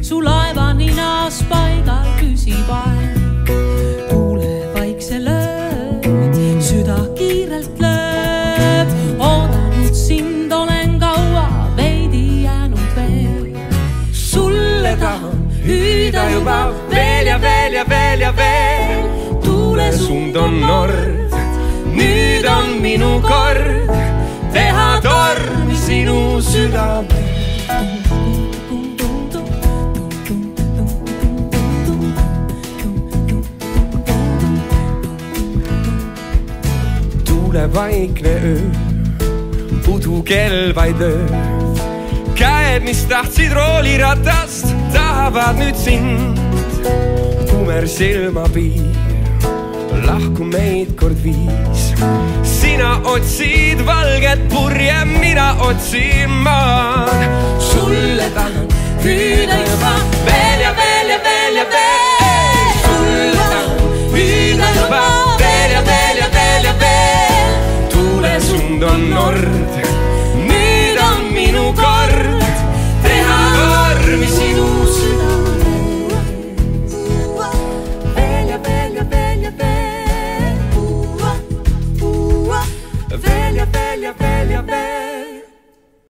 Su laeva ninas paigal küsib aeg. Kuule vaikse lööb, süda kiirelt lööb. Oodanud sind olen kaua, veidi jäänud veel. Sulle tahan hüüda juba veel ja veel ja veel ja veel. Tuulesund on nord, nüüd on minu kord teha tormi sinu südame. Vaikne öö, udukell vaid lööb. Käed, mis tahtsid rooliratast, tahavad nüüd sind. Kumer silmapiir, lahku meid kord viis. Sina otsid valget purje, mina otsin maan. Sulle tahan hüüda juba veel ja veel ja veel ja veel. Sulle tahan hüüda juba veel ja veel ja veel ja veel. Tuulesund on nord.